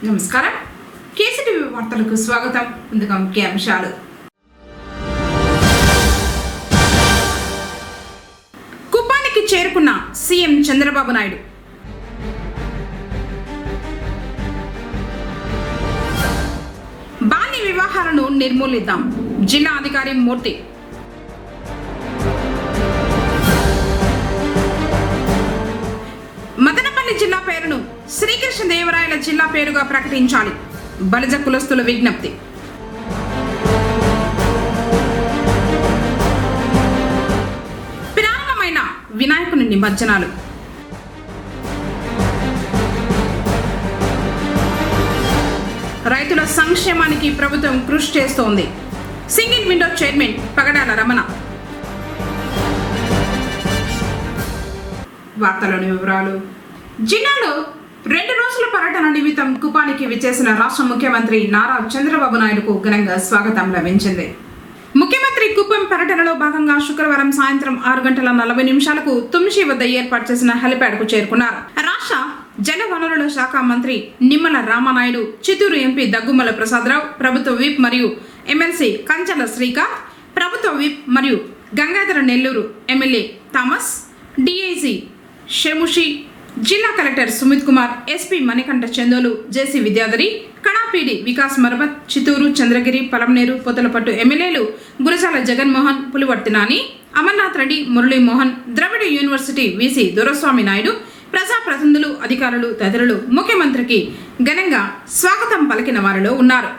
నమస్కారం. కేసీటీవీ వార్తలకు స్వాగతం. ముందుగా ముఖ్యాంశాలు. కుప్పానికి చేరుకున్న సీఎం చంద్రబాబు నాయుడు. బాల్య వివాహాలను నిర్మూలిద్దాం, జిల్లా అధికారి మూర్తి. మదనపల్లి జిల్లా పేరును శ్రీకృష్ణదేవరాయల జిల్లా పేరుగా ప్రకటించాలి, బలిజ కులస్తుల విజ్ఞప్తి. ప్రారంభమైన వినాయకుని నిమజ్జనాలు. రైతుల సంక్షేమానికి ప్రభుత్వం కృషి చేస్తోంది, సింగిల్ విండో చైర్మన్ పగడాల రమణ. వార్తలోని వివరాలు. జిల్లాలో 2 రోజుల పర్యటన నిమిత్తం కుప్పానికి విచ్చేసిన రాష్ట్ర ముఖ్యమంత్రి నారా చంద్రబాబు నాయుడుకు ఘనంగా స్వాగతం లభించింది. ముఖ్యమంత్రి కుప్పం పర్యటనలో భాగంగా శుక్రవారం సాయంత్రం 6:40 తుమ్షి వద్ద ఏర్పాటు చేసిన హెలిప్యాడ్కు చేరుకున్నారు. రాష్ట్ర జలవనరుల శాఖ మంత్రి నిమ్మల రామానాయుడు, చిత్తూరు ఎంపీ దగ్గుమల ప్రసాదరావు, ప్రభుత్వ విప్ మరియు ఎమ్మెల్సీ కంచల శ్రీకాంత్, ప్రభుత్వ విప్ మరియు గంగాధర నెల్లూరు ఎమ్మెల్యే థామస్, డిఐసి షెముషి, జిల్లా collector Sumit Kumar, SP Manikanta Chandolu, JC Vidyadhari, కడాపీడి వికాస్ మరబత్, చిత్తూరు, చంద్రగిరి, పలమనేరు, పొదలపట్టు ఎమ్మెల్యేలు గురజాల జగన్మోహన్, పులివర్తి నాని, అమర్నాథ్ రెడ్డి, మురళీమోహన్, ద్రవిడ యూనివర్సిటీ వీసీ దొరస్వామి నాయుడు, ప్రజాప్రతినిధులు, అధికారులు తదితరులు ముఖ్యమంత్రికి ఘనంగా స్వాగతం పలికిన వారిలో ఉన్నారు.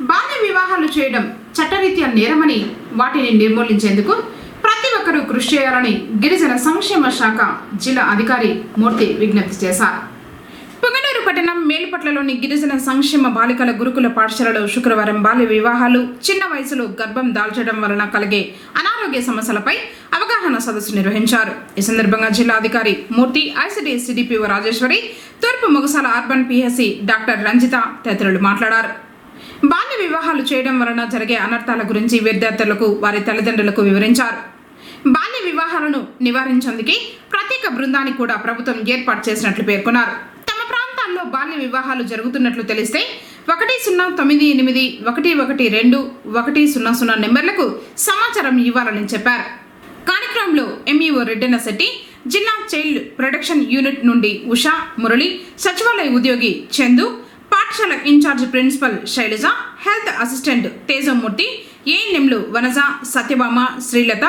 బాల్య వివాహాలు చేయడం చట్టరీత్యా నేరమని, వాటిని నిర్మూలించేందుకు ప్రతి ఒక్కరూ కృషి చేయాలని గిరిజన సంక్షేమ శాఖ జిల్లా అధికారి మూర్తి విజ్ఞప్తి చేశారు. పుంగనూరు పట్టణం మేలుపట్లలోని గిరిజన సంక్షేమ బాలికల గురుకుల పాఠశాలలో శుక్రవారం బాల్య వివాహాలు, చిన్న వయసులో గర్భం దాల్చడం వలన కలిగే అనారోగ్య సమస్యలపై అవగాహన సదస్సు నిర్వహించారు. ఈ సందర్భంగా జిల్లా అధికారి మూర్తి, ఐసిడి సిడిపిఓ రాజేశ్వరి, తూర్పు మొగసాల అర్బన్ పిహెసి డాక్టర్ రంజిత తదితరులు మాట్లాడారు. బాల్య వివాహాలు చేయడం వలన జరిగే అనర్థాల గురించి విద్యార్థులకు, వారి తల్లిదండ్రులకు వివరించారు. బాల్య వివాహాలను నివారించేందుకు ప్రత్యేక బృందాన్ని కూడా ప్రభుత్వం ఏర్పాటు చేసినట్లు పేర్కొన్నారు. తమ ప్రాంతాల్లో బాల్య వివాహాలు జరుగుతున్నట్లు తెలిస్తే 10981112 నెంబర్లకు సమాచారం ఇవ్వాలని చెప్పారు. కార్యక్రమంలో ఎంఈఓ రెడ్డెన్న శెట్టి, జిల్లా చైల్డ్ ప్రొటెక్షన్ యూనిట్ నుండి ఉషా, మురళి, సచివాలయ ఉద్యోగి చందు, పాఠశాల in-charge principal Shailaja, health assistant Tejamurthy, ఏఎన్ఎంలు వనజ, సత్యభామ, శ్రీలత,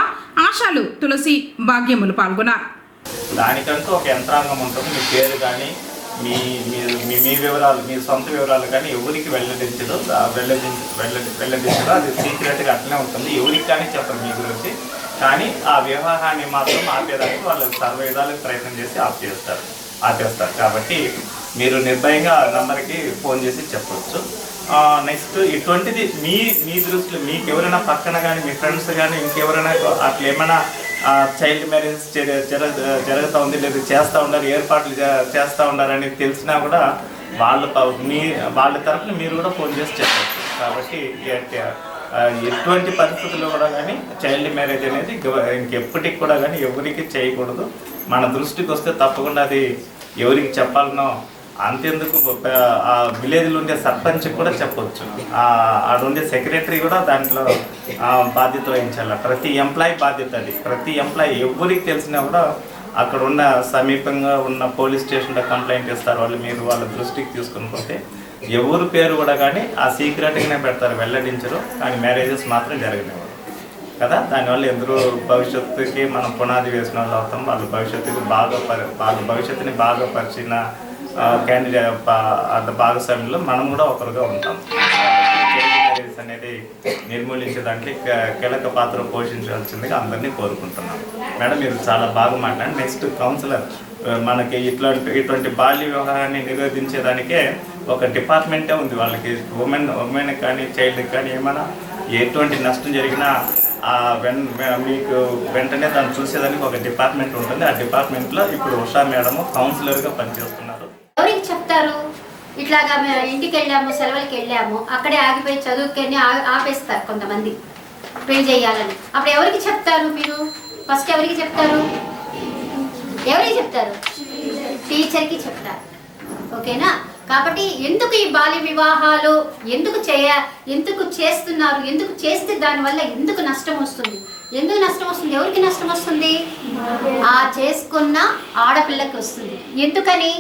ఆశాలు, తులసి, భాగ్యములు పాల్గొన్నారు. దానికంటూ ఒక యంత్రాంగం ఉంటుంది. మీ పేరు కానీ మీ వివరాలు, మీ సొంత వివరాలు కానీ ఎవరికి వెల్లడించదు, అది సీక్రెట్గా అట్లనే ఉంటుంది. ఎవరికి కానీ చెప్పరు మీ గురించి. కానీ ఆ వివాహాన్ని మాత్రం ఆపేదానికి వాళ్ళు సర్వ విధాలకు ప్రయత్నం చేసి ఆపేస్తారు. కాబట్టి మీరు నిర్భయంగా నంబర్కి ఫోన్ చేసి చెప్పవచ్చు. నెక్స్ట్ ఇటువంటిది మీ దృష్టిలో మీకు ఎవరైనా పక్కన కానీ, మీ ఫ్రెండ్స్ కానీ ఇంకెవరైనా అట్లా ఏమైనా చైల్డ్ మ్యారేజ్ జరుగుతూ ఉంది, లేదా చేస్తూ ఉన్నారు, ఏర్పాట్లు చేస్తూ ఉన్నారని తెలిసినా కూడా వాళ్ళ తరఫున మీరు కూడా ఫోన్ చేసి చెప్పచ్చు. కాబట్టి ఎటువంటి పరిస్థితుల్లో కూడా కానీ చైల్డ్ మ్యారేజ్ అనేది ఇంకెప్పటికి కూడా కానీ ఎవరికి చేయకూడదు. మన దృష్టికి వస్తే తప్పకుండా అది ఎవరికి చెప్పాలనో అంతెందుకు ఆ విలేజ్లో ఉండే సర్పంచ్ కూడా చెప్పవచ్చు, ఆడుండే సెక్రటరీ కూడా దాంట్లో బాధ్యత వహించాలి. ప్రతి ఎంప్లాయీ బాధ్యత అది. ప్రతి ఎంప్లాయీ ఎవరికి తెలిసినా కూడా అక్కడ ఉన్న సమీపంగా ఉన్న పోలీస్ స్టేషన్లో కంప్లైంట్ ఇస్తారు వాళ్ళు. మీరు వాళ్ళ దృష్టికి తీసుకుని పోతే ఎవరి పేరు కూడా కానీ ఆ సీక్రెట్గానే పెడతారు, వెల్లడించరు. కానీ మ్యారేజెస్ మాత్రం జరగనివ్వరు కదా. దానివల్ల ఎందరో భవిష్యత్తుకి మనం పునాది వేసిన వాళ్ళు అవుతాం. వాళ్ళ భవిష్యత్తుని బాగా పరిచిన క్యాండిడేట్ భాగస్వామ్యంలో మనం కూడా ఒకరుగా ఉంటాం. మ్యారేజెస్ అనేది నిర్మూలించే దాంట్లో కీలక పాత్ర పోషించాల్సిందిగా అందరినీ కోరుకుంటున్నాం. మేడం, మీరు చాలా బాగా మాట్లాడండి. నెక్స్ట్ కౌన్సిలర్, మనకి ఇటువంటి బాల్య వివాహాన్ని నిరోధించేదానికే ఒక డిపార్ట్మెంటే ఉంది వాళ్ళకి. ఉమెన్ కానీ చైల్డ్కి కానీ ఏమైనా ఎటువంటి నష్టం జరిగినా మీకు వెంటనే దాన్ని చూసేదానికి ఒక డిపార్ట్మెంట్ ఉంటుంది. ఆ డిపార్ట్మెంట్లో ఇప్పుడు ఉషా మేడం కౌన్సిలర్గా పనిచేస్తున్నారు. ఎవరికి చెప్తారు ఇట్లాగా మేము ఇంటికి వెళ్ళాము, సెలవులకి వెళ్ళాము, అక్కడే ఆగిపోయి చదువుకొని ఆపేస్తారు కొంతమంది పెళ్లి చేయాలని. అప్పుడు ఎవరికి చెప్తారు మీరు? ఫస్ట్ ఎవరికి చెప్తారు? టీచర్కి చెప్తారు. ఓకేనా? కాబట్టి ఎందుకు ఈ బాల్య వివాహాలు ఎందుకు చేస్తున్నారు, ఎందుకు చేస్తే దానివల్ల ఎందుకు నష్టం వస్తుంది? ఎవరికి నష్టం వస్తుంది? ఆ చేసుకున్న ఆడపిల్లకి వస్తుంది. ఎందుకని?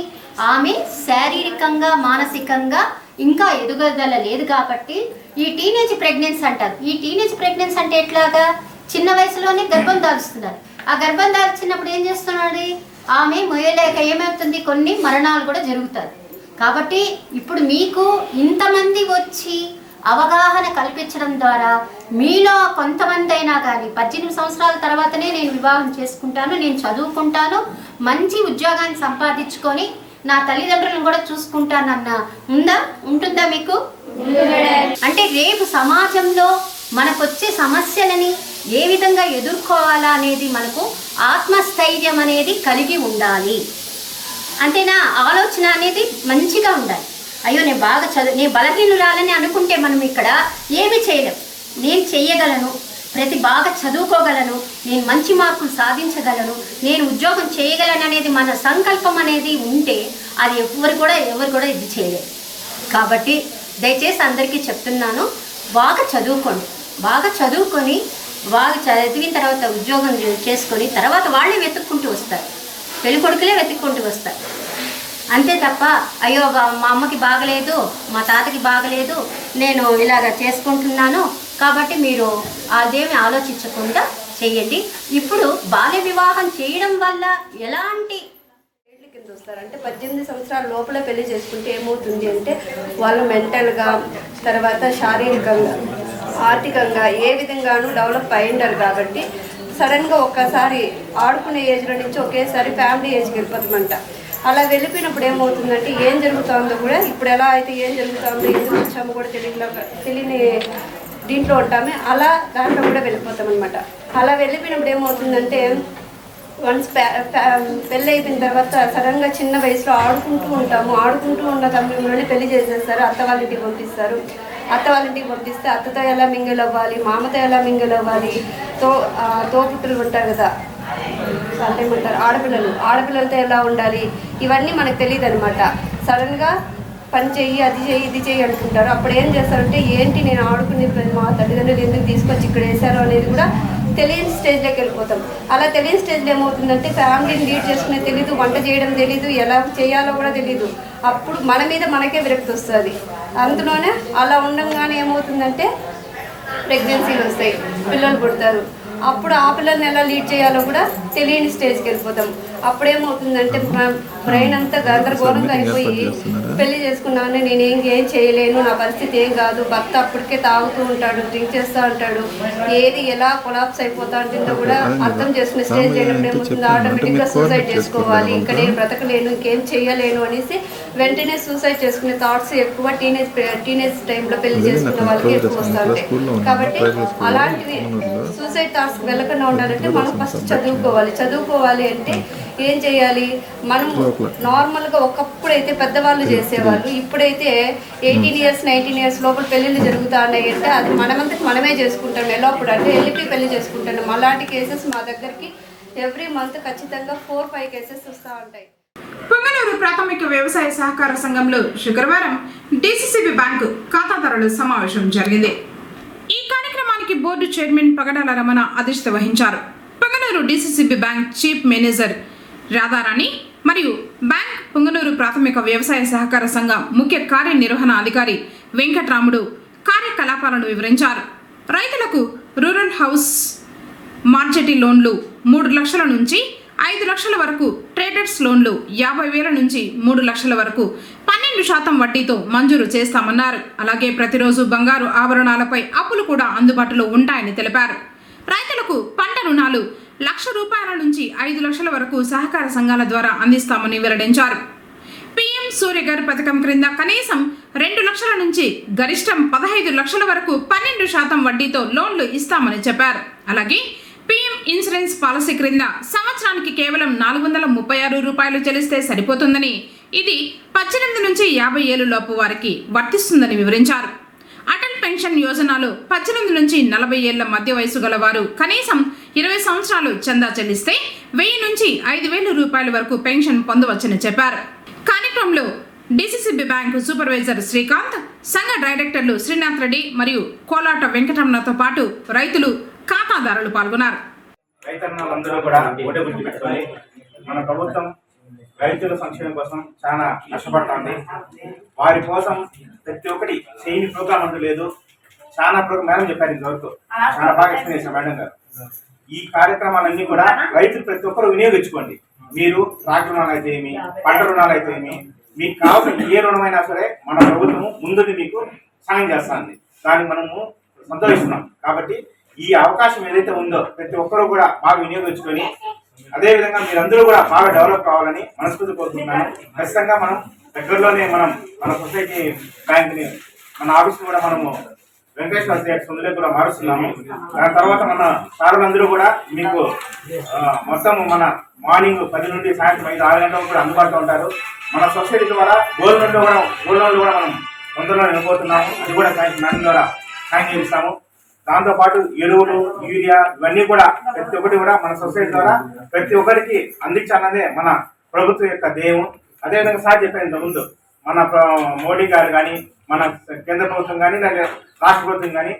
ఆమె శారీరకంగా మానసికంగా ఇంకా ఎదుగుదల లేదు కాబట్టి ఈ టీనేజ్ ప్రెగ్నెన్సీ అంటారు. ఈ టీనేజ్ ప్రెగ్నెన్సీ అంటే ఎట్లాగా? చిన్న వయసులోనే గర్భం దాల్చుతున్నారు. ఆ గర్భం దాల్చినప్పుడు ఏం చేస్తున్నాడు? ఆమె మొయ్యలేక ఏమవుతుంది? కొన్ని మరణాలు కూడా జరుగుతాయి. కాబట్టి ఇప్పుడు మీకు ఇంతమంది వచ్చి అవగాహన కల్పించడం ద్వారా మీలో కొంతమంది అయినా కానీ 18 సంవత్సరాల తర్వాతనే నేను వివాహం చేసుకుంటాను, నేను చదువుకుంటాను, మంచి ఉద్యోగాన్ని సంపాదించుకొని నా తల్లిదండ్రులను కూడా చూసుకుంటానన్న ఉంటుందా మీకు? అంటే రేపు సమాజంలో మనకొచ్చే సమస్యలని ఏ విధంగా ఎదుర్కోవాలా అనేది మనకు ఆత్మస్థైర్యం అనేది కలిగి ఉండాలి. అంతేనా? ఆలోచన అనేది మంచిగా ఉండాలి. అయ్యో నేను బలహీనురాలని అనుకుంటే మనం ఇక్కడ ఏమి చేయలేం. నేను చెయ్యగలను, బాగా చదువుకోగలను, నేను మంచి మార్కులు సాధించగలను, నేను ఉద్యోగం చేయగలను అనేది మన సంకల్పం అనేది ఉంటే అది ఎవరు కూడా ఇది చేయలేరు. కాబట్టి దయచేసి అందరికీ చెప్తున్నాను, బాగా చదువుకొని బాగా చదివిన తర్వాత ఉద్యోగం చేసుకొని తర్వాత వాళ్ళే వెతుక్కుంటూ వస్తారు, పెళ్ళికొడుకులే వెతుక్కుంటూ వస్తారు. అంతే తప్ప అయ్యో మా అమ్మకి బాగలేదు, మా తాతకి బాగలేదు, నేను ఇలాగ చేసుకుంటున్నాను కాబట్టి మీరు అదేమి ఆలోచించకుండా చేయండి. ఇప్పుడు బాల్య వివాహం చేయడం వల్ల ఎలాంటి కింద వస్తారు అంటే 18 సంవత్సరాల లోపల పెళ్లి చేసుకుంటే ఏమవుతుంది అంటే వాళ్ళు మెంటల్గా, తర్వాత శారీరకంగా, ఆర్థికంగా ఏ విధంగానూ డెవలప్ అయి ఉండాలి. కాబట్టి సడన్గా ఒక్కసారి ఆడుకునే ఏజ్లో నుంచి ఒకేసారి ఫ్యామిలీ ఏజ్కి వెళ్ళిపోతామంట. అలా వెళ్ళిపోయినప్పుడు ఏమవుతుందంటే ఏం జరుగుతుందో కూడా ఇప్పుడు ఎలా అయితే ఏం జరుగుతుందో ఎందుకు వచ్చామో కూడా తెలియని దీంట్లో ఉంటామే, అలా దాంట్లో కూడా వెళ్ళిపోతాం అనమాట. అలా వెళ్ళిపోయినప్పుడు ఏమవుతుందంటే వన్స్ పెళ్ళి అయిపోయిన తర్వాత సడన్గా చిన్న వయసులో ఆడుకుంటూ ఉన్న తమ్ముళ్ళని పెళ్లి చేసేస్తారు, అత్త వాళ్ళ ఇంటికి పంపిస్తారు. అత్త వాళ్ళ ఇంటికి పంపిస్తే అత్తతో ఎలా మింగిల్ అవ్వాలి, మామతో ఎలా మింగిల్ అవ్వాలి, తోపుట్టులు ఉంటారు కదా, అంటే ఏమంటారు ఆడపిల్లలతో ఎలా ఉండాలి, ఇవన్నీ మనకు తెలియదు అనమాట. సడన్గా పని చెయ్యి, అది చెయ్యి, ఇది చెయ్యి అంటుంటారు. అప్పుడు ఏం చేస్తారంటే ఏంటి నేను ఆడుకునే మా తల్లిదండ్రులు ఎందుకు తీసుకొచ్చి ఇక్కడ వేశారు అనేది కూడా తెలియని స్టేజ్లోకి వెళ్ళిపోతాం. అలా తెలియని స్టేజ్లో ఏమవుతుందంటే ఫ్యామిలీని లీడ్ చేసుకునే తెలీదు, వంట చేయడం తెలీదు, ఎలా చేయాలో కూడా తెలీదు. అప్పుడు మన మీద మనకే విరక్తి వస్తుంది. అందులోనే అలా ఉండగానే ఏమవుతుందంటే ప్రెగ్నెన్సీలు వస్తాయి, పిల్లలు పుడతారు. అప్పుడు ఆ పిల్లల్ని ఎలా లీడ్ చేయాలో కూడా తెలియని స్టేజ్కి వెళ్ళిపోతాం. అప్పుడేమవుతుందంటే బ్రెయిన్ అంతా గందరగోళంగా అయిపోయి పెళ్లి చేసుకున్నాను, నేనేం చేయలేను, నా పరిస్థితి ఏం కాదు, భర్త అప్పటికే తాగుతూ ఉంటాడు, డ్రింక్ చేస్తూ ఉంటాడు, ఏది ఎలా కొలాప్స్ అయిపోతా ఉంటుందో కూడా అర్థం చేసుకునే స్టేజ్ అయినప్పుడు ఏమవుతుంది, ఆటోమేటిక్గా సూసైడ్ చేసుకోవాలి, ఇంకా నేను బ్రతకలేను, ఇంకేం చేయలేను అనేసి వెంటనే సూసైడ్ చేసుకునే థాట్స్ ఎక్కువ టీనేజ్ టైంలో పెళ్లి చేసుకున్న వాళ్ళకి ఎక్కువ వస్తూ ఉంటాయి. కాబట్టి అలాంటివి సూసైడ్ థాట్స్ వెళ్ళకుండా ఉండాలంటే మనం ఫస్ట్ చదువుకోవాలి అంటే ఏం చేయాలి, మనం నార్మల్గా ఒకప్పుడైతే పెద్దవాళ్ళు చేసేవాళ్ళు, ఇప్పుడైతే 18 years 19 years లోపల పెళ్ళిళ్ళు జరుగుతున్నాయి అంటే అది మనమంతకు మనమే చేసుకుంటాం. ఎలాప్పుడు అంటే వెళ్ళి పెళ్లి చేసుకుంటాం. అలాంటి కేసెస్ మా దగ్గరికి ఎవ్రీ మంత్ ఖచ్చితంగా 4-5 కేసెస్ వస్తూ ఉంటాయి. పొంగనూరు ప్రాథమిక వ్యవసాయ సహకార సంఘంలో శుక్రవారం డిసిసిబి బ్యాంకు ఖాతాదారుల సమావేశం జరిగింది. ఈ కార్యక్రమానికి బోర్డు చైర్మన్ పగడాల రమణ అధ్యక్షత వహించారు. Punganur DCCB bank chief manager Radharani మరియు బ్యాంక్ పొంగనూరు ప్రాథమిక వ్యవసాయ సహకార సంఘం ముఖ్య కార్యనిర్వహణ అధికారి వెంకట్రాముడు కార్యకలాపాలను వివరించారు. రైతులకు రూరల్ హౌస్ మార్కెటింగ్ లోన్లు 3 లక్షల నుంచి 5 లక్షల వరకు, ట్రేడర్స్ లోన్లు 50,000 నుంచి 3 లక్షల వరకు 12% వడ్డీతో మంజూరు చేస్తామన్నారు. అలాగే ప్రతిరోజు బంగారు ఆభరణాలపై అప్పులు కూడా అందుబాటులో ఉంటాయని తెలిపారు. రైతులకు పంట రుణాలు 1,00,000 రూపాయల నుంచి 5 లక్షల వరకు సహకార సంఘాల ద్వారా అందిస్తామని వెల్లడించారు. పీఎం సూర్యఘర్ పథకం క్రింద కనీసం 2 లక్షల నుంచి గరిష్టం 15 లక్షల వరకు 12% వడ్డీతో లోన్లు ఇస్తామని చెప్పారు. అలాగే పీఎం ఇన్సూరెన్స్ పాలసీ క్రింద సంవత్సరానికి కేవలం 436 రూపాయలు చెల్లిస్తే సరిపోతుందని, ఇది 18 నుంచి 50 ఏళ్ల లోపు వారికి వర్తిస్తుందని వివరించారు. అటల్ పెన్షన్ యోజనలో 18 నుంచి 40 ఏళ్ల మధ్య వయసు గల వారు కనీసం 20 సంవత్సరాలు చందా చెల్లిస్తే 1000 నుంచి 5000 రూపాయల వరకు పెన్షన్ పొందవచ్చని చెప్పారు. కార్యక్రమంలో డిసిసిబి బ్యాంకు సూపర్వైజర్ శ్రీకాంత్, సంఘ డైరెక్టర్లు శ్రీనాథ్ రెడ్డి మరియు కోలాట వెంకటరమణతో పాటు రైతులు, ఖాతాదారులు పాల్గొన్నారు. రైతన్నలందరూ కూడా ఓటే గుర్తుపెట్టుకొని మన ప్రభుత్వం రైతుల సంక్షేమం కోసం చాలా కష్టపడుతుంది. వారి కోసం ప్రతి ఒక్కటి చేయని ప్రోగ్రాం అంటూ లేదు. చాలా ప్రోగ్రాం మేడం చెప్పారు, ఇంతవరకు చాలా బాగా ఎక్స్ప్లెయిన్ చేశారు మేడం గారు. ఈ కార్యక్రమాలన్నీ కూడా రైతులు ప్రతి ఒక్కరు వినియోగించుకోండి. మీరు ట్రాక్టర్ రుణాలు అయితే ఏమి, పంట రుణాలు అయితే ఏమి, మీకు కావాల్సిన ఏ రుణమైనా సరే మన ప్రభుత్వము ముందుని మీకు సాయం చేస్తుంది. దాన్ని మనము సంతోషిస్తున్నాం. కాబట్టి ఈ అవకాశం ఏదైతే ఉందో ప్రతి ఒక్కరూ కూడా బాగా వినియోగించుకొని అదేవిధంగా మీరందరూ కూడా బాగా డెవలప్ కావాలని మనస్ఫూర్తి కోరుతున్నాను. ఖచ్చితంగా మనం దగ్గరలోనే మన సొసైటీ బ్యాంక్ని, మన ఆఫీస్ని కూడా మనము వెంకటేశ్వర థియేటర్ ముందులో కూడా మారుస్తున్నాము. దాని తర్వాత మన సారులందరూ కూడా మీకు మొత్తం మన మార్నింగ్ 10 నుండి సాయంత్రం 5-6 గంటలకు కూడా అందుబాటులో ఉంటారు. మన సొసైటీ ద్వారా గోల్డ్ లోన్లు కూడా మనం తొందరలో నిలబోతున్నాము. అది కూడా మేడం ద్వారా సాయం చేస్తాము. దాంతోపాటు ఎరువులు, యూరియా ఇవన్నీ కూడా ప్రతి ఒక్కటి కూడా మన సొసైటీ ద్వారా ప్రతి ఒక్కరికి అందించాలన్నదే మన ప్రభుత్వం యొక్క ధ్యేయం. అదేవిధంగా సార్ చెప్పిన ముందు మన మోడీ గారు కానీ, మన కేంద్ర ప్రభుత్వం కానీ, లేదా రాష్ట్ర ప్రభుత్వం కానీ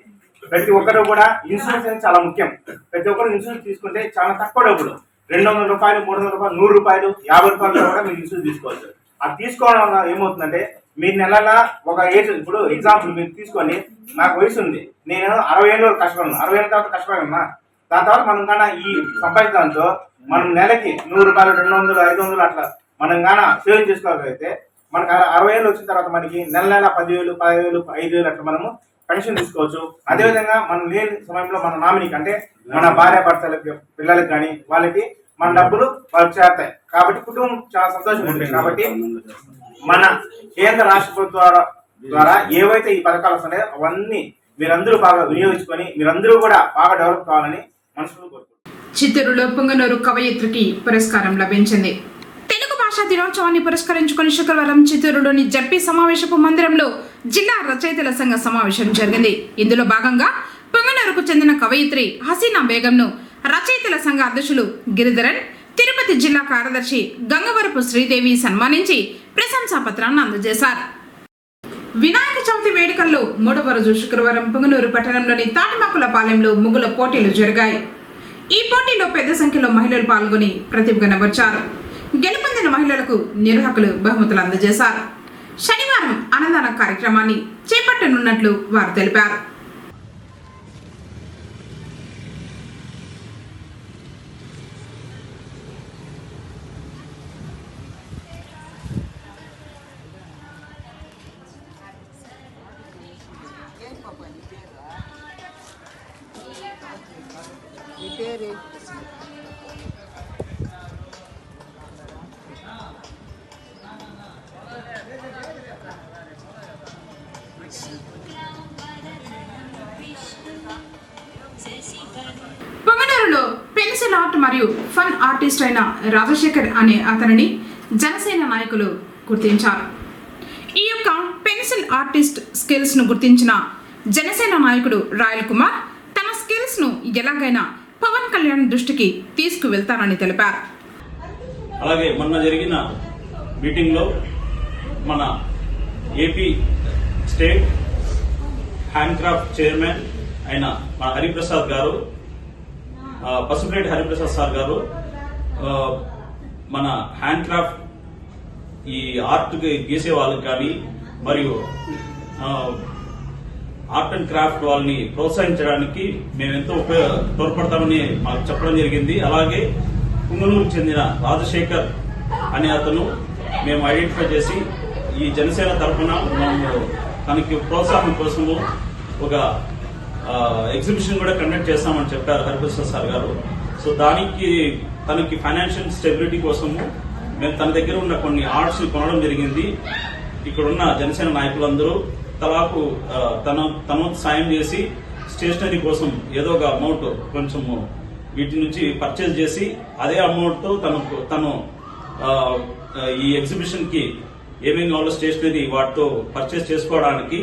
ప్రతి ఒక్కరు కూడా ఇన్సూరెన్స్ అనేది చాలా ముఖ్యం. ప్రతి ఒక్కరు ఇన్సూరెన్స్ తీసుకుంటే చాలా తక్కువ డబ్బులు, 200 రూపాయలు, 300 రూపాయలు, 100 రూపాయలు, 50 రూపాయలు కూడా మీరు ఇన్సూరెన్స్ తీసుకోవచ్చు. అది తీసుకోవడం వల్ల ఏమవుతుందంటే మీరు నెలలా ఒక ఏజ్, ఇప్పుడు ఎగ్జాంపుల్ మీరు తీసుకోండి, నాకు వయసు ఉంది, నేను 60 ఏళ్ళ వరకు కష్టపడను, 60 ఏళ్ళ తర్వాత కష్టపడన్నా. దాని తర్వాత మనం కన్నా ఈ సంపాదించడంతో మనం నెలకి 100 రూపాయలు, 200, 500 అట్లా మనం గానా సేవింగ్ చేసుకోగలిగితే మనకు 60 ఏళ్ళు వచ్చిన తర్వాత మనకి నెల 10,000, 10,000, 5,000 అట్లా మనము పెన్షన్ తీసుకోవచ్చు. అదేవిధంగా మనం లేని సమయంలో మన నామినీకి అంటే మన భార్య భర్తలకి, పిల్లలకి కానీ వాళ్ళకి మన డబ్బులు వాళ్ళు చేస్తాయి. కాబట్టి కుటుంబం చాలా సంతోషంగా ఉంటుంది. కాబట్టి మన కేంద్ర రాష్ట్ర ప్రభుత్వాల ద్వారా ఏవైతే ఈ పథకాలు వస్తున్నాయో అవన్నీ మీరందరూ బాగా వినియోగించుకొని మీరందరూ కూడా బాగా డెవలప్ కావాలని మనసులో కోరుకుంటున్నాను. చిత్తూరులో పొంగనూరు కవయిత్రికి పురస్కారం లభించింది. తెలుగు భాషా దినోత్సవాన్ని పురస్కరించుకుని శుక్రవారం చిత్తూరులోని జడ్పీ సమావేశపు మందిరంలో జిల్లా రచయితల సంఘ సమావేశం జరిగింది. ఇందులో భాగంగా పొంగనూరుకు చెందిన కవయిత్రి హసీనా బేగంను రచయితల సంఘ అధ్యక్షులు గిరిధరన్, తిరుపతి జిల్లా కార్యదర్శి గంగవరపు శ్రీదేవి సన్మానించి ప్రశంసా పత్రాన్ని అందజేశారు. వినాయక చవితి వేడుకల్లో 3వ రోజు శుక్రవారం పొంగనూరు పట్టణంలోని తాటిమాకులపాలెంలో ముగ్గుల పోటీలు జరిగాయి. ఈ పోటీలో పెద్ద సంఖ్యలో మహిళలు పాల్గొని ప్రతిభ కనబర్చారు. గెలుపొందిన మహిళలకు నిర్వాహకులు బహుమతులు అందజేశారు. శనివారం అన్నదాన కార్యక్రమాన్ని చేపట్టనున్నట్లు వారు తెలిపారు. పొంగనూరులో పెన్సిల్ ఆర్ట్ మరియు ఫన్ ఆర్టిస్ట్ అయిన రాజశేఖర్ అనే అతనిని జనసేన నాయకులు గుర్తించారు. ఈ యొక్క పెన్సిల్ ఆర్టిస్ట్ స్కిల్స్ ను గుర్తించిన జనసేన నాయకుడు రాయల్ కుమార్ తన స్కిల్స్ ను ఎలాగైనా పవన్ కళ్యాణ్ దృష్టికి తీసుకువెళ్తానని తెలిపారు. అలాగే మొన్న జరిగిన మీటింగ్ లో మన AP state hand craft chairman అయిన మన హరిప్రసాద్ గారు, పసుపులేటి హరిప్రసాద్ సార్ గారు మన హ్యాండ్ క్రాఫ్ట్ ఈ ఆర్ట్ గీసే వాళ్ళకి కానీ మరియు ఆర్ట్ అండ్ క్రాఫ్ట్ వాళ్ళని ప్రోత్సహించడానికి మేము ఎంతో తోడ్పడతామని మాకు చెప్పడం జరిగింది. అలాగే పుంగనూరుకు చెందిన రాజశేఖర్ అనే అతను మేము ఐడెంటిఫై చేసి ఈ జనసేన తరఫున మేము తనకి ప్రోత్సాహం కోసము ఒక ఎగ్జిబిషన్ కూడా కండక్ట్ చేస్తామని చెప్పారు హరిప్రసాద్ సార్ గారు. సో దానికి తనకి ఫైనాన్షియల్ స్టెబిలిటీ కోసము మేము తన దగ్గర ఉన్న కొన్ని ఆర్ట్స్ కొనడం జరిగింది. ఇక్కడ ఉన్న జనసేన నాయకులందరూ తలాకు తన సాయం చేసి స్టేషనరీ కోసం ఏదో ఒక అమౌంట్ కొంచెము వీటి నుంచి పర్చేజ్ చేసి అదే అమౌంట్ తో తను ఈ ఎగ్జిబిషన్ కి ఏమేమి కావాలో స్టేషనరీ వాటితో పర్చేస్ చేసుకోవడానికి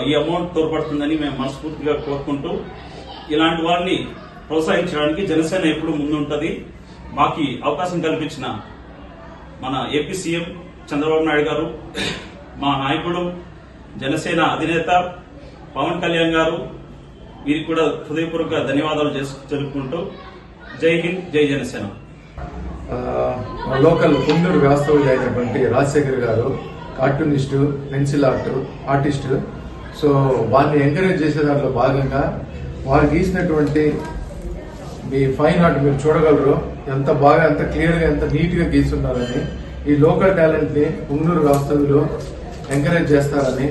ఈ అమౌంట్ తోడ్పడుతుందని మేము మనస్ఫూర్తిగా కోరుకుంటూ ఇలాంటి వారిని ప్రోత్సహించడానికి జనసేన ఎప్పుడు ముందుంటది. మాకు అవకాశం కల్పించిన మన ఏపీ సీఎం చంద్రబాబు నాయుడు గారు, మా నాయకుడు జనసేన అధినేత పవన్ కళ్యాణ్ గారు, వీరికి కూడా హృదయపూర్వక ధన్యవాదాలు తెలుపుకుంటూ జై హింద్, జై జనసేన. మా లోకల్ కుందూరు వాస్తవులు అయినటువంటి రాజశేఖర్ గారు కార్టూనిస్టు, పెన్సిల్ ఆర్టిస్టు. సో వారిని ఎంకరేజ్ చేసే దాంట్లో భాగంగా వారు గీసినటువంటి మీ ఫైన్ ఆర్ట్ మీరు చూడగలరు. ఎంత బాగా, ఎంత క్లియర్గా, ఎంత నీట్గా గీస్తున్నారని. ఈ లోకల్ టాలెంట్ని కుందూరు వాస్తవులు ఎంకరేజ్ చేస్తారని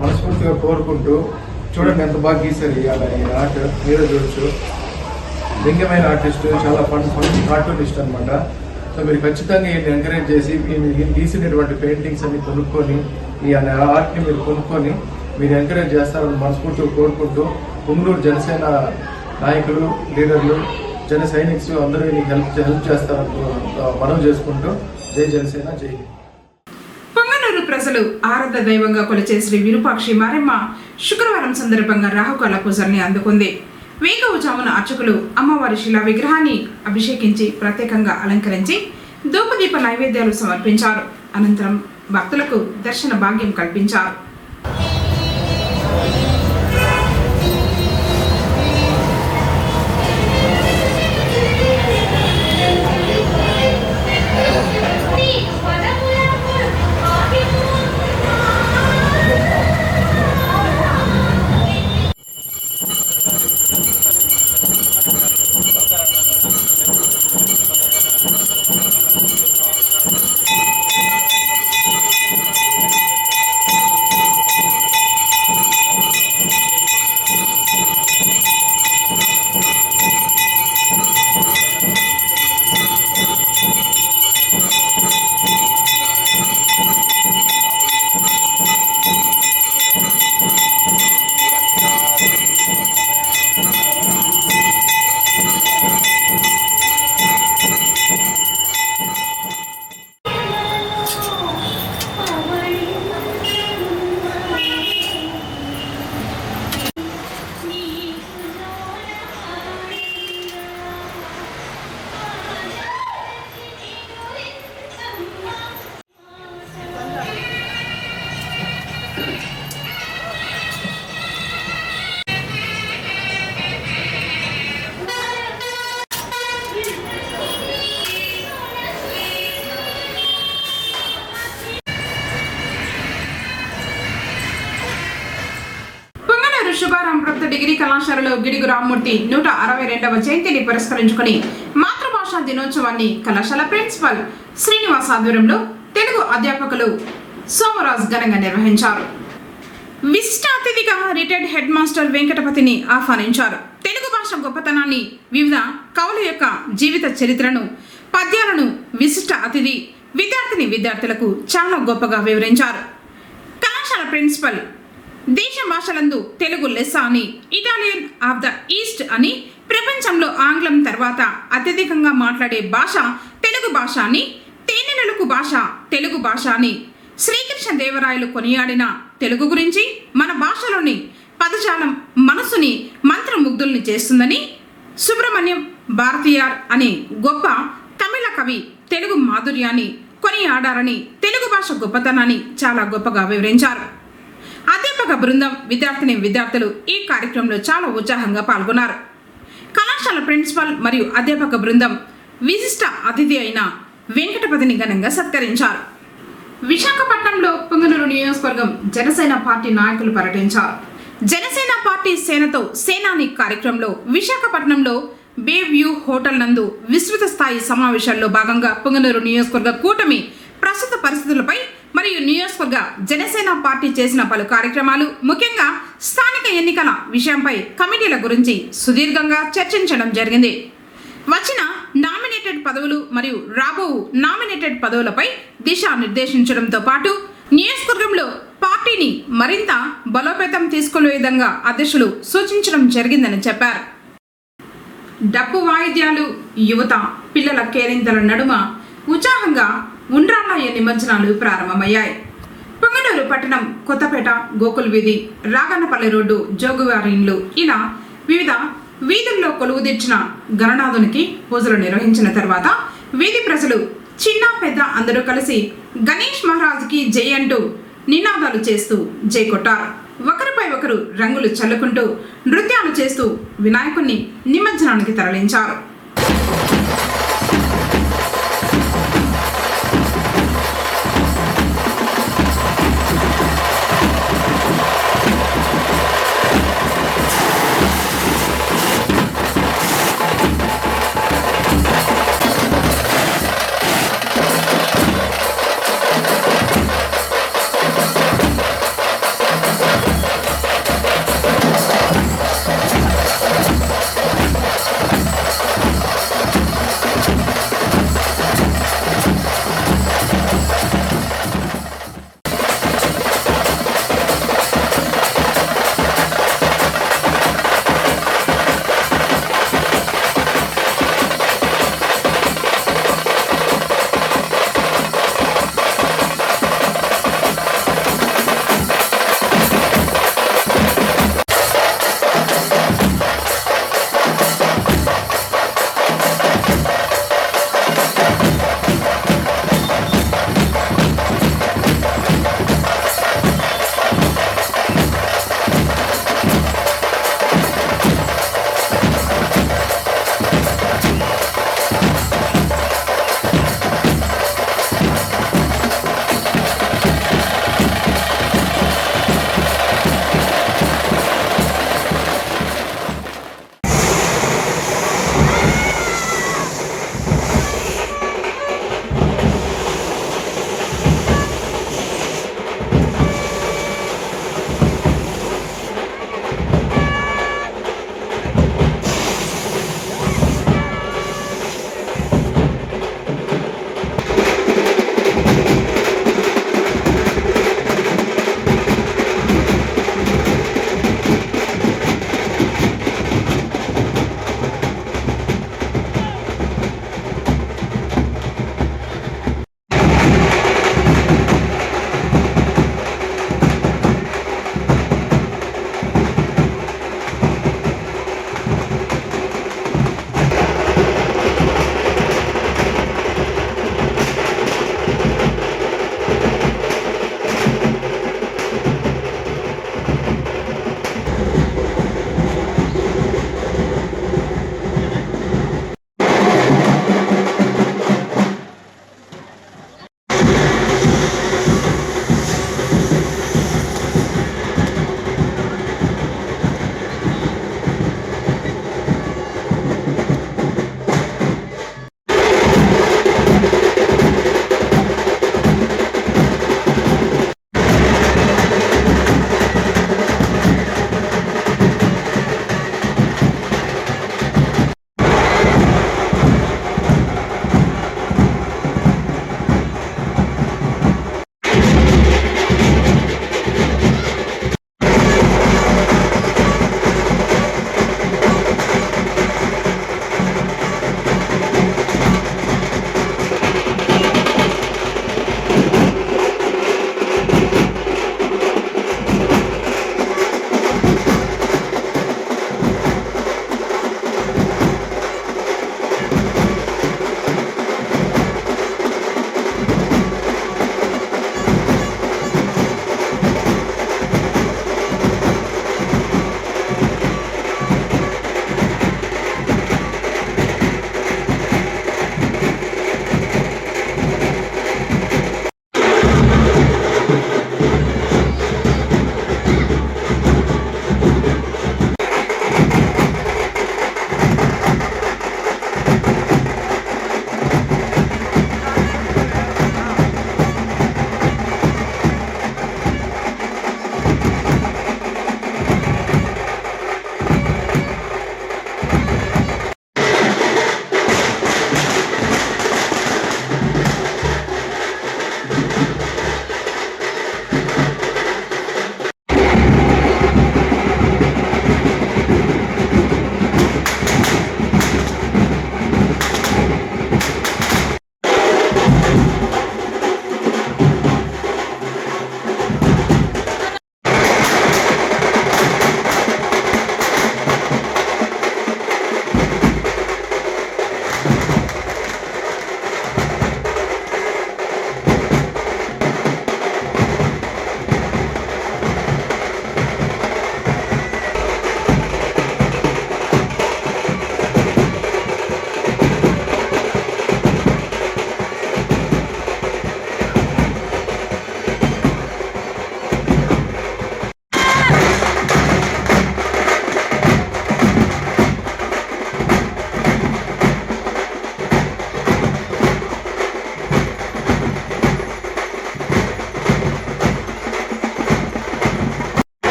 మనస్ఫూర్తిగా కోరుకుంటూ, చూడండి ఎంత బాగా గీశారు ఈ ఆర్ట్. మీరే చూడొచ్చు, లింగమైన ఆర్టిస్టు, చాలా ఫన్ కార్టూనిస్ట్ అనమాట. సో మీరు ఖచ్చితంగా ఈయన ఎంకరేజ్ చేసి ఈయన గీసినటువంటి పెయింటింగ్స్ అన్ని కొనుక్కొని, ఈ ఆర్ట్ని మీరు కొనుక్కొని మీరు ఎంకరేజ్ చేస్తారని మనస్ఫూర్తిగా కోరుకుంటూ, పుంగనూరు జనసేన నాయకులు, లీడర్లు, జన సైనిక్స్ అందరూ ఈయనకి హెల్ప్ చేస్తారని మనవి చేసుకుంటూ జై జనసేన, జై హింద్. పొంగనూరు ప్రజలు ఆరాధ్య దైవంగా కొలిచే శ్రీ విరూపాక్షి మారెమ్మ శుక్రవారం సందర్భంగా రాహుకాల పూజల్ని అందుకుంది. వేకువజామున అర్చకులు అమ్మవారి శిలా విగ్రహాన్ని అభిషేకించి ప్రత్యేకంగా అలంకరించి ధూపదీప నైవేద్యాలు సమర్పించారు. అనంతరం భక్తులకు దర్శన భాగ్యం కల్పించారు. శుభారాం ప్రభుత్వ డిగ్రీ కళాశాలలో గిడుగు రామ్మూర్తి 162వ జయంతిని పురస్కరించుకుని మాతృభాషా దినోత్సవాన్ని కళాశాల ప్రిన్సిపల్ శ్రీనివాస్ ఆధ్వర్యంలో తెలుగు అధ్యాపకులు సోమరాజ్ ఘనంగా నిర్వహించారు. విశిష్ట అతిథిగా రిటైర్డ్ హెడ్ మాస్టర్ వెంకటపతిని ఆహ్వానించారు. తెలుగు భాష గొప్పతనాన్ని, వివిధ కవుల యొక్క జీవిత చరిత్రను, పద్యాలను విశిష్ట అతిథి విద్యార్థులకు చాలా గొప్పగా వివరించారు. కళాశాల ప్రిన్సిపల్ దేశ భాషలందు తెలుగు లెస్స అని, ఇటాలియన్ ఆఫ్ ద ఈస్ట్ అని, ప్రపంచంలో ఆంగ్లం తర్వాత అత్యధికంగా మాట్లాడే భాష తెలుగు భాష అని, తేనెలకు భాష తెలుగు భాష అని, శ్రీకృష్ణదేవరాయలు కొనియాడిన తెలుగు గురించి మన భాషలోని పదజాలం మనసుని మంత్రముగ్ధుల్ని చేస్తుందని, సుబ్రహ్మణ్యం భారతీయార్ అనే గొప్ప తమిళ కవి తెలుగు మాధుర్యాన్ని కొనియాడారని, తెలుగు భాష గొప్పతనాన్ని చాలా గొప్పగా వివరించారు. అధ్యాపక బృందం, విద్యార్థులు ఈ కార్యక్రమంలో చాలా ఉత్సాహంగా పాల్గొన్నారు. కళాశాల ప్రిన్సిపల్ మరియు అధ్యాపక బృందం విశిష్ట అతిథి అయిన వెంకటపతిని ఘనంగా సత్కరించారు. విశాఖపట్నంలో పొంగనూరు నియోజకవర్గం జనసేన పార్టీ నాయకులు పర్యటించారు. జనసేన పార్టీ సేనతో సేనాని కార్యక్రమంలో విశాఖపట్నంలో బే వ్యూ హోటల్ నందు విస్తృత స్థాయి సమావేశాల్లో భాగంగా పొంగనూరు నియోజకవర్గ కూటమి ప్రస్తుత పరిస్థితులపై మరియు నియోజకవర్గ జనసేన పార్టీ చేసిన పలు కార్యక్రమాలు, ముఖ్యంగా స్థానిక ఎన్నికల విషయంపై కమిటీల గురించి సుదీర్ఘంగా చర్చించడం జరిగింది. వచ్చిన నామినేటెడ్ పదవులు మరియు రాబో నామినేటెడ్ పదవులపై దిశా నిర్దేశించడంతో పాటు నియోజకవర్గంలో పార్టీని మరింత బలోపేతం తీసుకునే విధంగా అధ్యక్షులు సూచించడం జరిగిందని చెప్పారు. డప్పు వాయిద్యాలు, యువత, పిల్లల కేరింతల నడుమ ఉత్సాహంగా ఉండ్రాళ్ళయ్య నిమజ్జనాలు ప్రారంభమయ్యాయి. పొంగనూరు పట్టణం, కొత్తపేట, గోకుల్ వీధి, రాగన్నపల్లి రోడ్డు, జోగువారి ఇండ్లు ఇలా వివిధ వీధుల్లో కొలువుదీర్చిన గణనాథునికి పూజలు నిర్వహించిన తర్వాత వీధి ప్రజలు చిన్న పెద్ద అందరూ కలిసి గణేష్ మహారాజుకి జై అంటూ నినాదాలు చేస్తూ జై కొట్టారు. ఒకరిపై ఒకరు రంగులు చల్లుకుంటూ నృత్యాలు చేస్తూ వినాయకుణ్ణి నిమజ్జనానికి తరలించారు.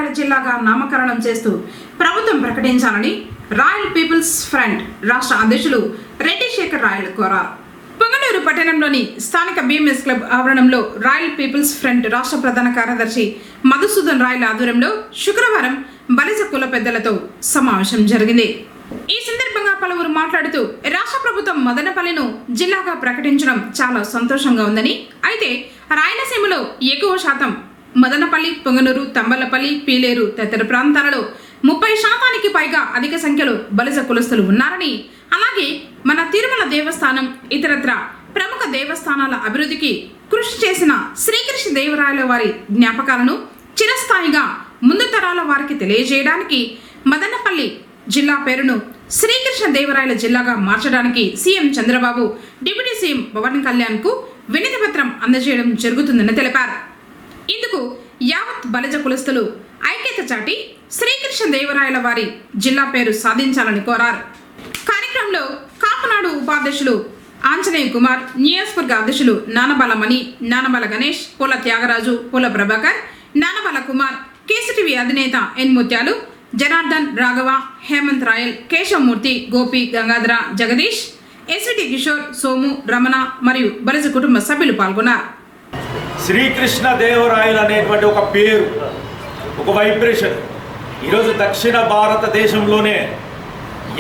దేవరాయల జిల్లాగా నామకరణం చేస్తూ ప్రభుత్వం ప్రకటించాలని రాయల్ పీపుల్స్ ఫ్రంట్ రాష్ట్ర అధ్యక్షులు రెడ్డి శేఖర్ రాయలు కోరారు. పొంగనూరు పట్టణంలోని స్థానిక బిఎంఎస్ క్లబ్ ఆవరణంలో రాయల్ పీపుల్స్ ఫ్రంట్ రాష్ట్ర ప్రధాన కార్యదర్శి మధుసూదన్ రాయల ఆధ్వర్యంలో శుక్రవారం బలిజ కుల పెద్దలతో సమావేశం జరిగింది. ఈ సందర్భంగా పలువురు మాట్లాడుతూ రాష్ట్ర ప్రభుత్వం మదనపల్లిను జిల్లాగా ప్రకటించడం చాలా సంతోషంగా ఉందని, అయితే రాయలసీమలో ఎక్కువ శాతం మదనపల్లి, పొంగనూరు, తంబలపల్లి, పీలేరు తదితర ప్రాంతాలలో 30% పైగా అధిక సంఖ్యలో బలిజ కులస్తులు ఉన్నారని, అలాగే మన తిరుమల దేవస్థానం ఇతరత్ర ప్రముఖ దేవస్థానాల అభివృద్ధికి కృషి చేసిన శ్రీకృష్ణ దేవరాయల వారి జ్ఞాపకాలను చిరస్థాయిగా ముందు తరాల వారికి తెలియజేయడానికి మదనపల్లి జిల్లా పేరును శ్రీకృష్ణ దేవరాయల జిల్లాగా మార్చడానికి CM Chandrababu deputy CM Pawan కళ్యాణ్కు వినతి పత్రం అందజేయడం జరుగుతుందని తెలిపారు. ఇందుకు యావత్ బలిజ కులస్తులు ఐక్యత చాటి శ్రీకృష్ణ దేవరాయల వారి జిల్లా పేరు సాధించాలని కోరారు. కార్యక్రమంలో కాపునాడు ఉపాధ్యక్షులు ఆంజనేయ కుమార్, నియోజకవర్గ అధ్యక్షులు నానబాల మణి, నానబాల గణేష్, పూల త్యాగరాజు, పూల ప్రభాకర్, నానబాల కుమార్, కేసీటీవీ అధినేత ఎన్ ముత్యాలు, జనార్దన్, రాఘవ, హేమంత్ రాయల్, కేశవమూర్తి, గోపి, గంగాధర, జగదీష్, ఎస్విటి కిషోర్, సోము, రమణ మరియు బలిజ కుటుంబ సభ్యులు పాల్గొన్నారు. శ్రీకృష్ణ దేవరాయలు అనేటువంటి ఒక పేరు, ఒక వైబ్రేషన్ ఈరోజు దక్షిణ భారతదేశంలోనే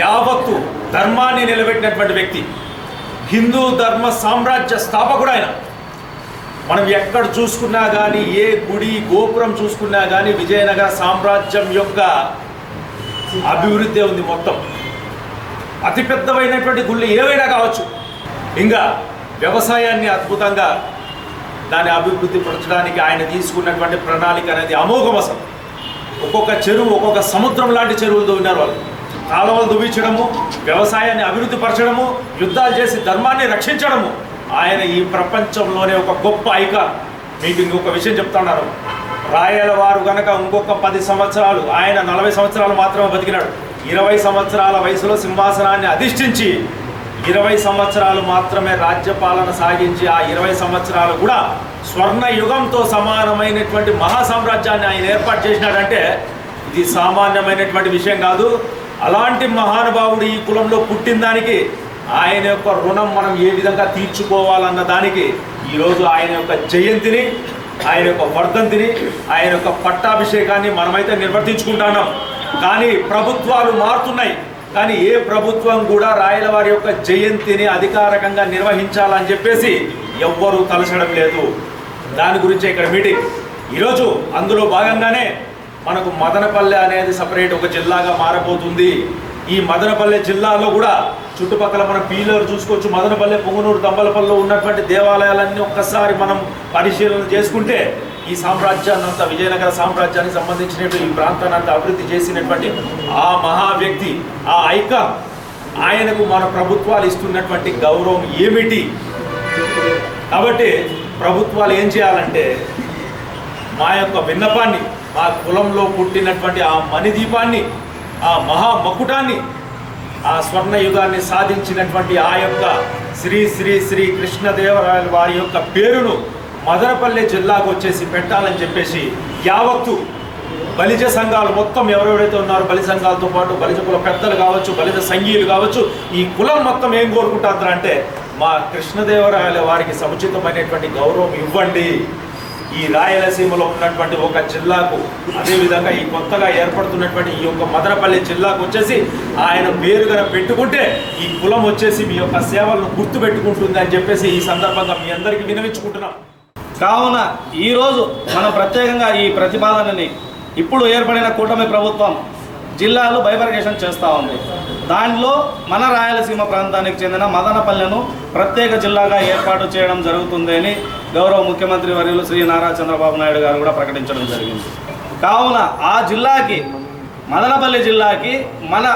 యావత్తు ధర్మాన్ని నిలబెట్టినటువంటి వ్యక్తి, హిందూ ధర్మ సామ్రాజ్య స్థాపకుడు ఆయన. మనం ఎక్కడ చూసుకున్నా కానీ, ఏ గుడి గోపురం చూసుకున్నా కానీ విజయనగర సామ్రాజ్యం యొక్క అభివృద్ధి ఉంది. మొత్తం అతిపెద్దమైనటువంటి గుళ్ళు ఏవైనా కావచ్చు. ఇంకా వ్యవసాయాన్ని అద్భుతంగా దాన్ని అభివృద్ధి పరచడానికి ఆయన తీసుకున్నటువంటి ప్రణాళిక అనేది అమోఘం. అసలు ఒక్కొక్క చెరువు ఒక్కొక్క సముద్రం లాంటి చెరువులు దువ్వినారు వాళ్ళు. కాలువలు దువ్వించడము, వ్యవసాయాన్ని అభివృద్ధి పరచడము, యుద్ధాలు చేసి ధర్మాన్ని రక్షించడము. ఆయన ఈ ప్రపంచంలోనే ఒక గొప్ప ఐకాన్. మీకు ఇంకొక విషయం చెప్తున్నారు, రాయల వారు కనుక ఇంకొక 10 సంవత్సరాలు, ఆయన 40 సంవత్సరాలు మాత్రమే బతికినాడు. 20 సంవత్సరాల వయసులో సింహాసనాన్ని అధిష్ఠించి 20 సంవత్సరాలు మాత్రమే రాజ్యపాలన సాగించి ఆ 20 సంవత్సరాలు కూడా స్వర్ణ యుగంతో సమానమైనటువంటి మహాసామ్రాజ్యాన్ని ఆయన ఏర్పాటు చేసినాడంటే ఇది సామాన్యమైనటువంటి విషయం కాదు. అలాంటి మహానుభావుడు ఈ కులంలో పుట్టిన దానికి ఆయన యొక్క రుణం మనం ఏ విధంగా తీర్చుకోవాలన్న దానికి ఈరోజు ఆయన యొక్క జయంతిని, ఆయన యొక్క వర్ధంతిని, ఆయన యొక్క పట్టాభిషేకాన్ని మనమైతే నిర్వర్తించుకుంటున్నాం. కానీ ప్రభుత్వాలు మారుతున్నాయి, కానీ ఏ ప్రభుత్వం కూడా రాయల వారి యొక్క జయంతిని అధికారికంగా నిర్వహించాలని చెప్పేసి ఎవ్వరూ తలచడం లేదు. దాని గురించే ఇక్కడ మీటింగ్ ఈరోజు. అందులో భాగంగానే మనకు మదనపల్లె అనేది సపరేట్ ఒక జిల్లాగా మారబోతుంది. ఈ మదనపల్లె జిల్లాలో కూడా చుట్టుపక్కల మనం పీలేరు చూసుకోవచ్చు, మదనపల్లె, పొంగనూరు, తంబలపల్లిలో ఉన్నటువంటి దేవాలయాలన్నీ ఒక్కసారి మనం పరిశీలన చేసుకుంటే ఈ సామ్రాజ్యాన్ని అంతా, విజయనగర సామ్రాజ్యానికి సంబంధించినటువంటి ఈ ప్రాంతాన్ని అంతా అభివృద్ధి చేసినటువంటి ఆ మహా వ్యక్తి, ఆ ఐకాన్, ఆయనకు మన ప్రభుత్వాలు ఇస్తున్నటువంటి గౌరవం ఏమిటి? కాబట్టి ప్రభుత్వాలు ఏం చేయాలంటే మా యొక్క విన్నపాన్ని, మా కులంలో పుట్టినటువంటి ఆ మణిదీపాన్ని, ఆ మహా మకుటాన్ని, ఆ స్వర్ణయుగాన్ని సాధించినటువంటి ఆ యొక్క శ్రీ శ్రీ శ్రీ కృష్ణదేవరాయల వారి యొక్క పేరును మదనపల్లె జిల్లాకు వచ్చేసి పెట్టాలని చెప్పేసి యావత్తు బలిజ సంఘాలు మొత్తం ఎవరెవరైతే ఉన్నారో బలి సంఘాలతో పాటు బలిజ కుల పెద్దలు కావచ్చు, బలిజ సంఘీయులు కావచ్చు, ఈ కులం మొత్తం ఏం కోరుకుంటారు అంటే మా కృష్ణదేవరాయల వారికి సముచితమైనటువంటి గౌరవం ఇవ్వండి. ఈ రాయలసీమలో ఉన్నటువంటి ఒక జిల్లాకు, అదేవిధంగా ఈ కొత్తగా ఏర్పడుతున్నటువంటి ఈ యొక్క మదనపల్లి జిల్లాకు వచ్చేసి ఆయన పేరుగా పెట్టుకుంటే ఈ కులం వచ్చేసి మీ యొక్క సేవలను గుర్తుపెట్టుకుంటుంది అని చెప్పేసి ఈ సందర్భంగా మీ అందరికీ వినవించుకుంటున్నాం. కావున ఈరోజు మనం ప్రత్యేకంగా ఈ ప్రతిపాదనని ఇప్పుడు ఏర్పడిన కూటమి ప్రభుత్వం జిల్లాలు బైఫర్కేషన్ చేస్తూ ఉంది. దానిలో మన రాయలసీమ ప్రాంతానికి చెందిన మదనపల్లెను ప్రత్యేక జిల్లాగా ఏర్పాటు చేయడం జరుగుతుంది అని గౌరవ ముఖ్యమంత్రి వర్యులు శ్రీ నారా చంద్రబాబు నాయుడు గారు కూడా ప్రకటించడం జరిగింది. కావున ఆ జిల్లాకి, మదనపల్లి జిల్లాకి మన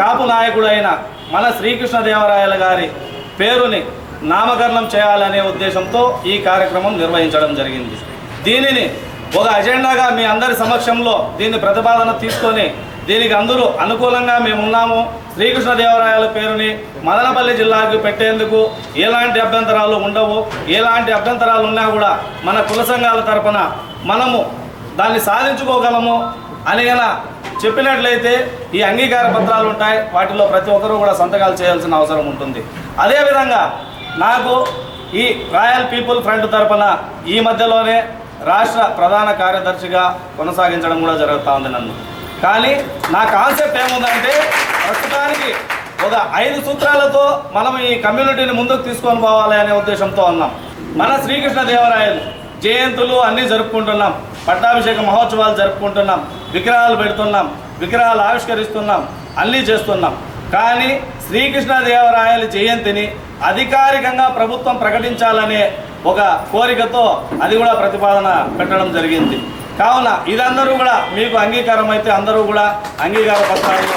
కాపు నాయకుడైన మన శ్రీకృష్ణదేవరాయల గారి పేరుని నామకరణం చేయాలనే ఉద్దేశంతో ఈ కార్యక్రమం నిర్వహించడం జరిగింది. దీనిని ఒక అజెండాగా మీ అందరి సమక్షంలో దీన్ని ప్రతిపాదన తీసుకొని దీనికి అందరూ అనుకూలంగా మేము ఉన్నాము. శ్రీకృష్ణదేవరాయల పేరుని మదనపల్లి జిల్లాకి పెట్టేందుకు ఎలాంటి అభ్యంతరాలు ఉండవు. ఎలాంటి అభ్యంతరాలు ఉన్నా కూడా మన కుల సంఘాల తరపున మనము దాన్ని సాధించుకోగలము అని చెప్పినట్లయితే ఈ అంగీకార పత్రాలు ఉంటాయి, వాటిలో ప్రతి ఒక్కరూ కూడా సంతకాలు చేయాల్సిన అవసరం ఉంటుంది. అదేవిధంగా నాకు ఈ రాయల్ పీపుల్ ఫ్రంట్ తరఫున ఈ మధ్యలోనే రాష్ట్ర ప్రధాన కార్యదర్శిగా కొనసాగించడం కూడా జరుగుతూ ఉంది నన్ను. కానీ నా కాన్సెప్ట్ ఏముందంటే ప్రస్తుతానికి ఒక 5 సూత్రాలతో మనం ఈ కమ్యూనిటీని ముందుకు తీసుకొని పోవాలి అనే ఉద్దేశంతో ఉన్నాం. మన శ్రీకృష్ణదేవరాయలు జయంతులు అన్నీ జరుపుకుంటున్నాం, పట్టాభిషేక మహోత్సవాలు జరుపుకుంటున్నాం, విగ్రహాలు పెడుతున్నాం, విగ్రహాలు ఆవిష్కరిస్తున్నాం, అన్నీ చేస్తున్నాం. కానీ శ్రీకృష్ణదేవరాయల జయంతిని అధికారికంగా ప్రభుత్వం ప్రకటించాలనే ఒక కోరికతో అది కూడా ప్రతిపాదన పెట్టడం జరిగింది. కావున ఇదందరూ కూడా మీకు అంగీకారం అయితే అందరూ కూడా అంగీకార పత్రాలు.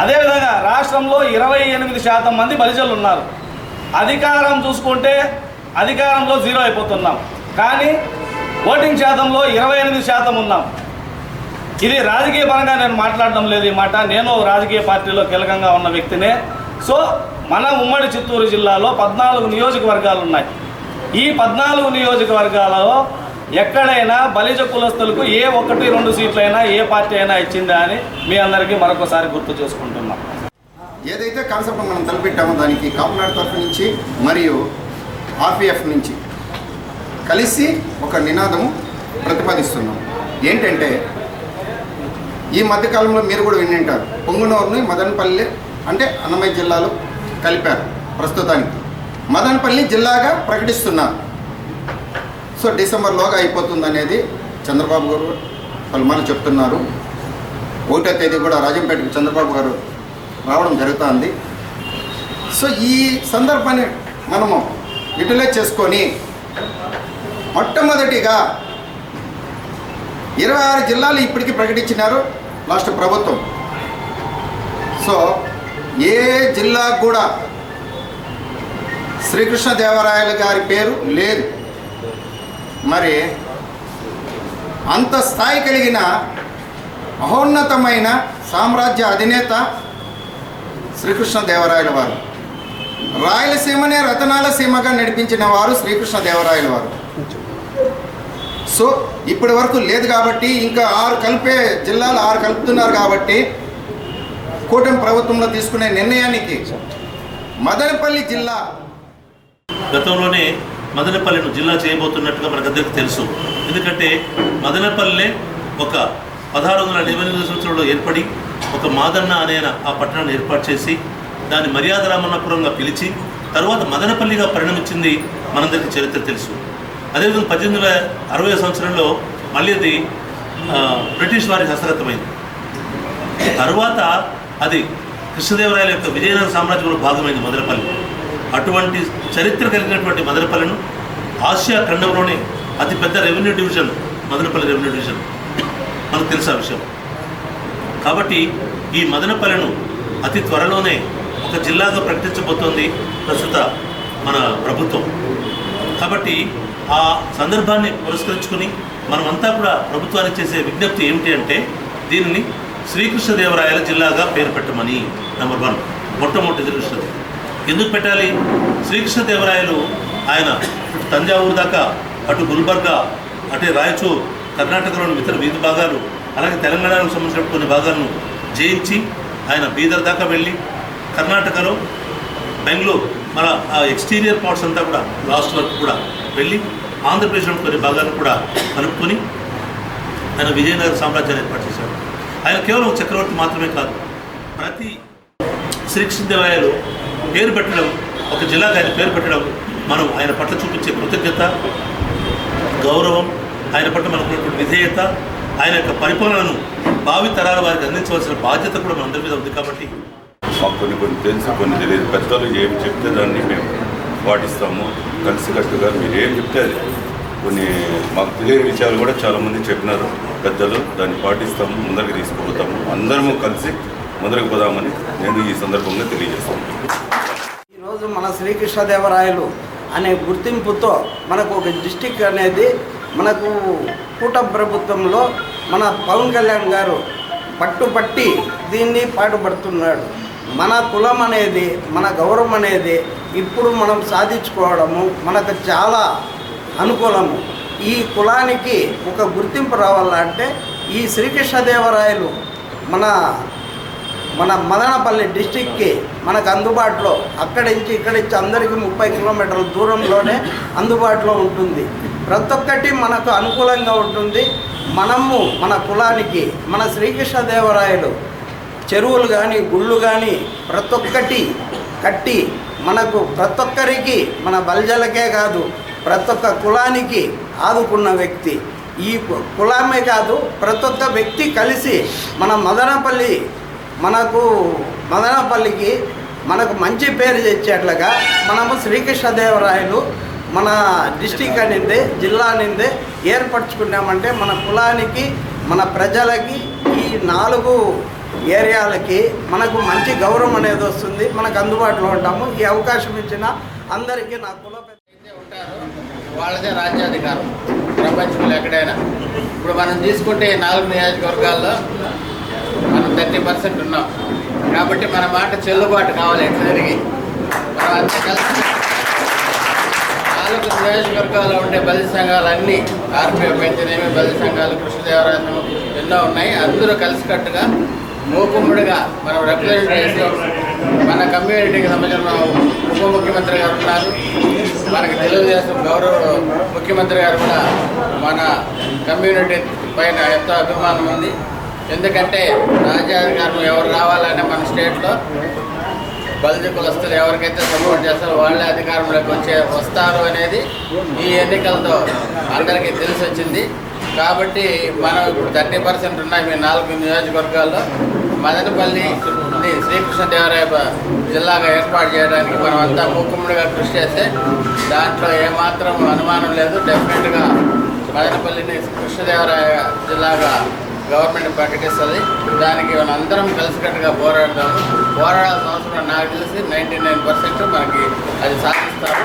అదేవిధంగా రాష్ట్రంలో 28% మంది బలిజలు ఉన్నారు. అధికారం చూసుకుంటే అధికారంలో 0 అయిపోతున్నాం, కానీ ఓటింగ్ శాతంలో 28% ఉన్నాం. ఇది రాజకీయ పరంగా నేను మాట్లాడడం లేదు. ఈ మాట నేను రాజకీయ పార్టీలో కీలకంగా ఉన్న వ్యక్తినే. సో మన ఉమ్మడి చిత్తూరు జిల్లాలో 14 నియోజకవర్గాలు ఉన్నాయి. ఈ 14 నియోజకవర్గాలలో ఎక్కడైనా బలిజ కులస్తులకు ఏ 1-2 సీట్లైనా ఏ పార్టీ అయినా ఇచ్చిందా అని మీ అందరికీ మరొకసారి గుర్తు చేసుకుంటున్నాం. ఏదైతే కాన్సెప్ట్ మనం తలపెట్టామో దానికి కాపునాడు తరఫు నుంచి మరియు ఆర్పిఎఫ్ నుంచి కలిసి ఒక నినాదము ప్రతిపాదిస్తున్నాం. ఏంటంటే ఈ మధ్యకాలంలో మీరు కూడా వినింటారు, పొంగునూరుని మదనపల్లి అంటే అన్నమయ్య జిల్లాలో కలిపారు. ప్రస్తుతానికి మదనపల్లి జిల్లాగా ప్రకటిస్తున్నారు. సో డిసెంబర్లోగా అయిపోతుంది అనేది చంద్రబాబు గారు పలుమార్లు చెప్తున్నారు. 1వ తేదీ కూడా రాజంపేటకు చంద్రబాబు గారు రావడం జరుగుతుంది. సో ఈ సందర్భాన్ని మనము యూటిలైజ్ చేసుకొని మొట్టమొదటిగా 26 జిల్లాలు ఇప్పటికీ ప్రకటించినారు రాష్ట్ర ప్రభుత్వం. సో ఏ జిల్లా కూడా శ్రీకృష్ణదేవరాయలు గారి పేరు లేదు. మరి అంత స్థాయి కలిగిన మహోన్నతమైన సామ్రాజ్య అధినేత శ్రీకృష్ణదేవరాయల వారు. రాయలసీమనే రతనాల సీమగా నడిపించిన వారు శ్రీకృష్ణదేవరాయల వారు. సో ఇప్పటి వరకు లేదు కాబట్టి ఇంకా 6 జిల్లాలు 6 కలుపుతున్నారు కాబట్టి కూటమి ప్రభుత్వంలో తీసుకునే నిర్ణయానికి మదనపల్లి జిల్లా గతంలోనే మదనపల్లిను జిల్లా చేయబోతున్నట్టుగా మనకందరికీ తెలుసు. ఎందుకంటే మదనపల్లె ఒక 1688 సంవత్సరంలో ఏర్పడి ఒక మాదన్న అనే ఆ పట్టణాన్ని ఏర్పాటు చేసి దాన్ని మర్యాద రామన్నపురంగా పిలిచి తర్వాత మదనపల్లిగా పరిణమించింది మనందరికీ చరిత్ర తెలుసు. అదేవిధంగా 1860 సంవత్సరంలో మళ్ళీ అది బ్రిటిష్ వారికి హస్తగతమైంది. తర్వాత అది కృష్ణదేవరాయల యొక్క విజయనగర సామ్రాజ్యంలో భాగమైంది మదనపల్లి. అటువంటి చరిత్ర కలిగినటువంటి మదనపల్లిను ఆసియా ఖండంలోనే అతిపెద్ద revenue division Madanapalle revenue division, మనకు తెలుసు ఆ విషయం. కాబట్టి ఈ మదనపల్లిను అతి త్వరలోనే ఒక జిల్లాగా ప్రకటించబోతోంది ప్రస్తుత మన ప్రభుత్వం. కాబట్టి ఆ సందర్భాన్ని పురస్కరించుకొని మనమంతా కూడా ప్రభుత్వానికి చేసే విజ్ఞప్తి ఏమిటి అంటే దీనిని శ్రీకృష్ణదేవరాయల జిల్లాగా పేరు పెట్టమని. నెంబర్ 1 మొట్టమొదటి శ్రీకృష్ణదేవ ఎందుకు పెట్టాలి? శ్రీకృష్ణదేవరాయలు ఆయన తంజావూరు దాకా, అటు గుల్బర్గా, అటు రాయచూర్, కర్ణాటకలోని ఇతర వీధి భాగాలు, అలాగే తెలంగాణకు సంబంధించిన కొన్ని భాగాలను జయించి ఆయన బీదర్ దాకా వెళ్ళి కర్ణాటకలో బెంగళూరు మన ఎక్స్టీరియర్ పార్ట్స్ అంతా కూడా లాస్ట్ వరకు కూడా వెళ్ళి ఆంధ్రప్రదేశ్లోని కొన్ని భాగాలను కూడా కలుపుకొని ఆయన విజయనగర సామ్రాజ్యాన్ని ఏర్పాటు చేశాడు. ఆయన కేవలం చక్రవర్తి మాత్రమే కాదు, ప్రతి శ్రీకృష్ణదేవరాయలు పేరు పెట్టడం, ఒక జిల్లాకు ఆయన పేరు పెట్టడం మనం ఆయన పట్ల చూపించే కృతజ్ఞత, గౌరవం, ఆయన పట్ల మనకున్నటువంటి విధేయత, ఆయన యొక్క పరిపాలనను భావి తరాల వారికి అందించవలసిన బాధ్యత కూడా మనందరి మీద ఉంది. కాబట్టి మాకు కొన్ని తెలుసు, కొన్ని తెలియదు. పెద్దలు ఏం చెప్తే దాన్ని మేము పాటిస్తాము కలిసికట్టుగా. మీరు ఏం చెప్తే అది కొన్ని మాకు తెలియని విషయాలు కూడా చాలామంది చెప్పినారు పెద్దలు, దాన్ని పాటిస్తాము, ముందరికి తీసుకుపోతాము, అందరము కలిసి ముందరికి పోదామని నేను ఈ సందర్భంగా తెలియజేస్తాను. ఈరోజు మన శ్రీకృష్ణదేవరాయలు అనే గుర్తింపుతో మనకు ఒక డిస్టిక్ అనేది మనకు కూటమి ప్రభుత్వంలో మన పవన్ కళ్యాణ్ గారు పట్టుపట్టి దీన్ని పాటుపడుతున్నాడు. మన కులం అనేది, మన గౌరవం అనేది ఇప్పుడు మనం సాధించుకోవడము మనకు చాలా అనుకూలము. ఈ కులానికి ఒక గుర్తింపు రావాలంటే ఈ శ్రీకృష్ణదేవరాయలు మన మదనపల్లి డిస్టిక్కి మనకు అందుబాటులో ఇక్కడి నుంచి అందరికీ 30 కిలోమీటర్ల దూరంలోనే అందుబాటులో ఉంటుంది. ప్రతి ఒక్కటి మనకు అనుకూలంగా ఉంటుంది. మనము మన కులానికి మన శ్రీకృష్ణదేవరాయలు చెరువులు కానీ గుళ్ళు కానీ ప్రతి ఒక్కటి కట్టి మనకు ప్రతి ఒక్కరికి మన బల్జలకే కాదు ప్రతి ఒక్క కులానికి ఆదుకున్న వ్యక్తి. ఈ కులమే కాదు ప్రతి ఒక్క వ్యక్తి కలిసి మన మదనపల్లికి మనకు మంచి పేరు తెచ్చేట్లుగా మనము శ్రీకృష్ణదేవరాయలు మన డిస్టిక్ అనిందే జిల్లా అనిందే ఏర్పరచుకున్నామంటే మన కులానికి మన ప్రజలకి ఈ 4 ఏరియాలకి మనకు మంచి గౌరవం అనేది వస్తుంది. మనకు అందుబాటులో ఉంటాము. ఈ అవకాశం ఇచ్చిన అందరికీ నా కుల వాళ్ళదే రాజ్యాధికారం ప్రపంచంలో ఎక్కడైనా. ఇప్పుడు మనం తీసుకుంటే 4 నియోజకవర్గాల్లో మనం 30% ఉన్నాం కాబట్టి మన మాట చెల్లుబాటు కావాలి. ఎట్లా జరిగి మనం అంతా కలిసి 4 నియోజకవర్గాల్లో ఉండే బలి సంఘాలన్నీ ఆర్పిఎఫ్ అయితేనేమి బలి సంఘాలు కృష్ణదేవరాయలు ఎన్నో ఉన్నాయి. అందరూ కలిసికట్టుగా మూకుమ్ముడిగా మనం రిప్రజెంట్ చేసి మన కమ్యూనిటీకి సంబంధించిన ఉప ముఖ్యమంత్రి గారు ఉన్నారు. మనకి తెలుగుదేశం గౌరవ ముఖ్యమంత్రి గారు కూడా మన కమ్యూనిటీ పైన ఎంతో అభిమానం ఉంది. ఎందుకంటే రాజ్యాధికారం ఎవరు రావాలనే మన స్టేట్లో బలిజ కులస్తులు ఎవరికైతే సపోర్ట్ చేస్తారో వాళ్ళే అధికారంలోకి వస్తారు అనేది ఈ ఎన్నికలతో అందరికీ తెలిసి వచ్చింది. కాబట్టి మనం ఇప్పుడు 30% ఉన్నాయి మీ 4 నియోజకవర్గాల్లో. మదనపల్లి శ్రీకృష్ణదేవరాయ జిల్లాగా ఏర్పాటు చేయడానికి మనం అంతా మూకుమ్ముడిగా కృషి చేస్తే దాంట్లో ఏమాత్రం అనుమానం లేదు. డెఫినెట్గా మదనపల్లిని కృష్ణదేవరాయ జిల్లాగా గవర్నమెంట్ ప్రకటిస్తుంది. దానికి మనం అందరం కలిసికట్టుగా పోరాడతాము. పోరాడాల్సిన అవసరం నాకు తెలిసి 99% మనకి అది సాధిస్తారు.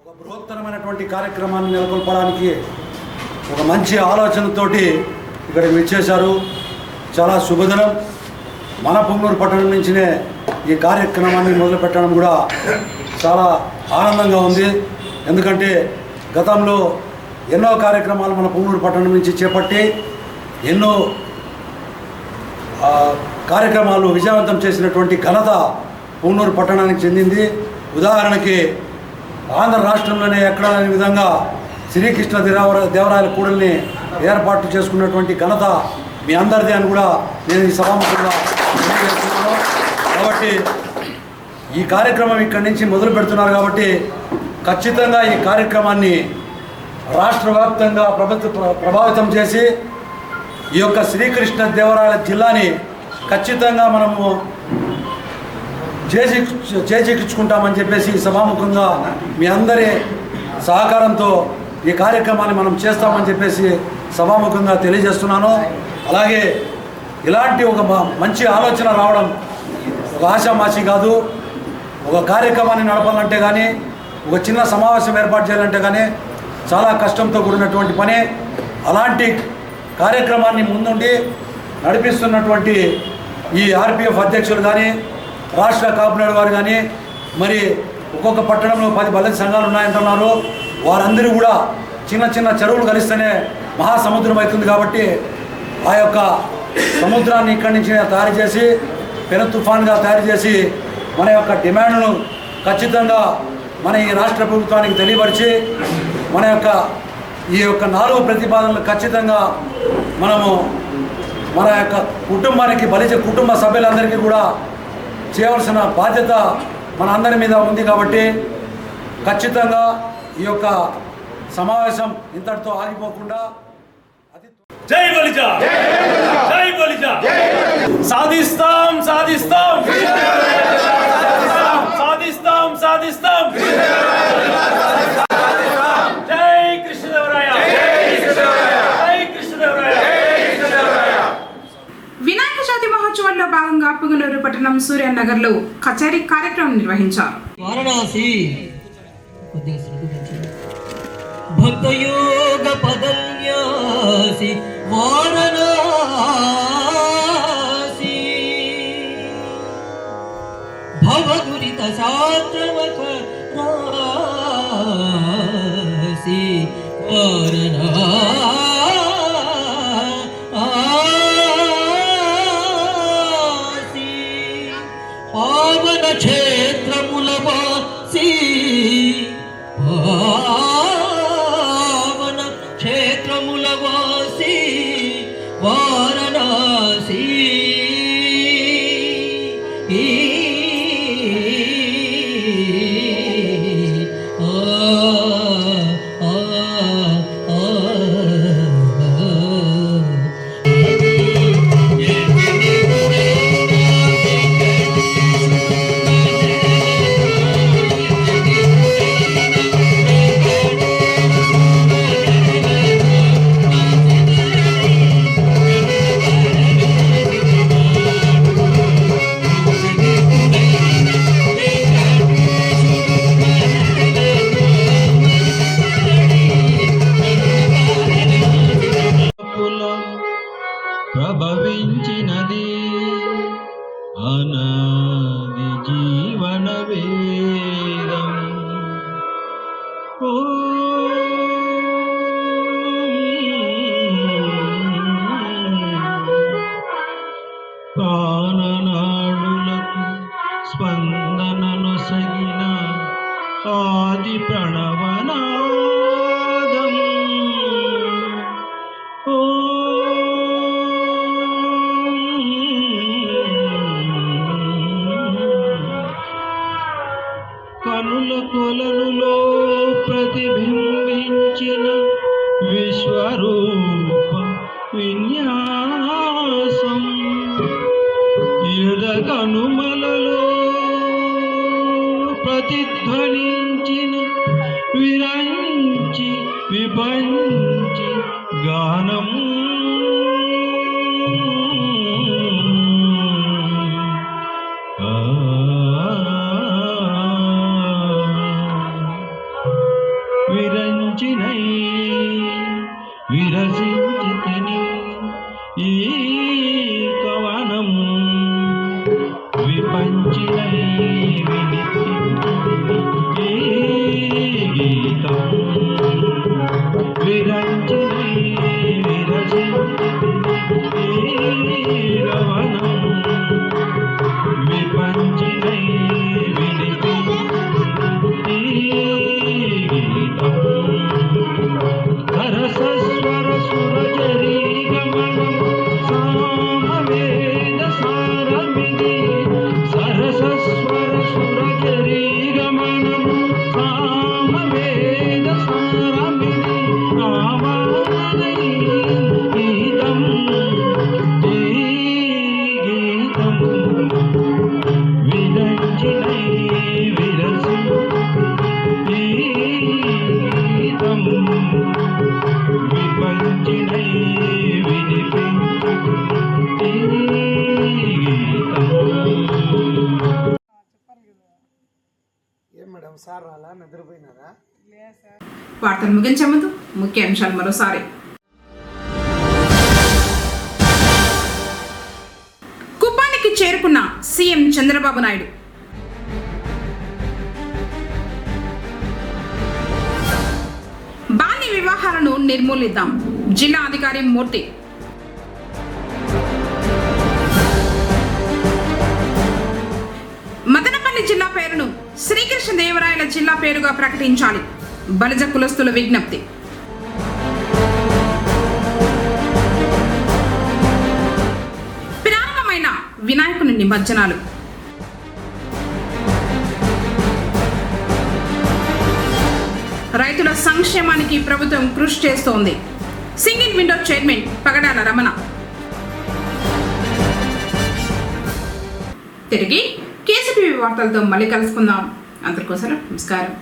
ఒక బృహత్తరమైనటువంటి కార్యక్రమాన్ని నెలకొల్పడానికి ఒక మంచి ఆలోచనతోటి ఇక్కడ విచ్చేశారు. చాలా శుభదినం. మన పొంగనూరు పట్టణం నుంచినే ఈ కార్యక్రమాన్ని మొదలుపెట్టడం కూడా చాలా ఆనందంగా ఉంది. ఎందుకంటే గతంలో ఎన్నో కార్యక్రమాలు మన పొంగనూరు పట్టణం నుంచి చేపట్టి ఎన్నో కార్యక్రమాలు విజయవంతం చేసినటువంటి ఘనత పొంగనూరు పట్టణానికి చెందింది. ఉదాహరణకి ఆంధ్ర రాష్ట్రంలోనే ఎక్కడ లేని విధంగా శ్రీకృష్ణ దేవరాయల కూడలిని ఏర్పాటు చేసుకున్నటువంటి ఘనత మీ అందరిది అని కూడా నేను ఈ సభాముఖంగా తెలియజేస్తున్నాను. కాబట్టి ఈ కార్యక్రమం ఇక్కడి నుంచి మొదలు పెడుతున్నారు కాబట్టి ఖచ్చితంగా ఈ కార్యక్రమాన్ని రాష్ట్ర వ్యాప్తంగా ప్రభావితం చేసి ఈ యొక్క శ్రీకృష్ణ దేవరాయల జిల్లాని ఖచ్చితంగా మనము చేజిక్కించుకుంటామని చెప్పేసి సభాముఖంగా మీ అందరి సహకారంతో ఈ కార్యక్రమాన్ని మనం చేస్తామని చెప్పేసి సభాముఖంగా తెలియజేస్తున్నాను. అలాగే ఇలాంటి ఒక మంచి ఆలోచన రావడం ఒక ఆశామాషి కాదు. ఒక కార్యక్రమాన్ని నడపాలంటే కానీ ఒక చిన్న సమావేశం ఏర్పాటు చేయాలంటే కానీ చాలా కష్టంతో కూడినటువంటి పని. అలాంటి కార్యక్రమాన్ని ముందుండి నడిపిస్తున్నటువంటి ఈ ఆర్పిఎఫ్ అధ్యక్షులు కానీ రాష్ట్ర కాపునాడు వారు కానీ మరి ఒక్కొక్క పట్టణంలో 10 బలిజ సంఘాలు ఉన్నాయంటున్నారు. వారందరూ కూడా చిన్న చిన్న చెరువులు కలిస్తేనే మహాసముద్రం అవుతుంది. కాబట్టి ఆ యొక్క సముద్రాన్ని ఇక్కడి నుంచి తయారు చేసి పెను తుఫాన్గా తయారు చేసి మన యొక్క డిమాండ్ను ఖచ్చితంగా మన ఈ రాష్ట్ర ప్రభుత్వానికి తెలియపరిచి మన యొక్క ఈ యొక్క 4 ప్రతిపాదనలు ఖచ్చితంగా మనము మన యొక్క కుటుంబానికి బలిజ కుటుంబ సభ్యులందరికీ కూడా చేయవలసిన బాధ్యత మన అందరి మీద ఉంది. కాబట్టి ఖచ్చితంగా ఈ యొక్క సమావేశం ఇంతటితో ఆగిపోకుండా జై బలిజ జై బలిజ సాధిస్తాం సాధిస్తాం సాధిస్తాం సాధిస్తాం జై కృష్ణదేవరాయ జై కృష్ణదేవరాయ. వినాయక చవితి మహోత్సవంలో భాగంగా పుంగనూరు పట్టణం సూర్యనగర్లో కచేరీ కార్యక్రమం నిర్వహించారు. వారణాసి భక్తయోగ పదన్యాసి వారణాసి భవగురి సాత్రవక రాసి వారణాసి పావన క్షేత్రముల వాసి పావన క్షేత్రముల వాసి వారణాసి ప్రభవించినది అనాది జీవన వేదం ప్రాణనాడులకు స్పందనను సగిన ఆది ప్రణవనాదం కనుల కొలనులో ప్రతిబింబించిన విశ్వరూప విన్యాసం యుధకనుమలలో ప్రతిధ్వనించిన విరంచి విపంచి గానం విరంచినై విరసించితిని ఈ కవనం విపంచినై వినిపించితిని ఈ గీతం విరంచినై విరసించితిని ఈ కవనం విపంచినై వినిపించితిని సరసస్వర సురజరీ గమనం సామవేద సారమిది సరసస్వర సురజరీ గమనం సామవేద సారమిది ఆవాదై గీతం ఈ గీతం విరంచినై విరసి ఈ గీతం విపంచినై వినిపించు ఈ గీతం. ఏం మేడం సార్ అలా నిద్రపోయినారా? వార్తలు ముగించే ముందు ముఖ్య అంశాలు మరోసారి. కుప్పానికి చేరుకున్న సీఎం చంద్రబాబు నాయుడు. బాల్య వివాహాలను నిర్మూలిద్దాం, జిల్లా అధికారి మూర్తి. మదనపల్లి జిల్లా పేరును శ్రీకృష్ణదేవరాయల జిల్లా పేరుగా ప్రకటించాలి, బలిజ కులస్తుల విజ్ఞప్తి. ప్రారంభమైన వినాయకుని నిమజ్జనాలు. రైతుల సంక్షేమానికి ప్రభుత్వం కృషి చేస్తోంది, సింగిల్ విండో చైర్మన్ పగడాల రమణ. తిరిగి కేసీపీ వార్తలతో మళ్ళీ కలుసుకుందాం. అందరికోసం నమస్కారం.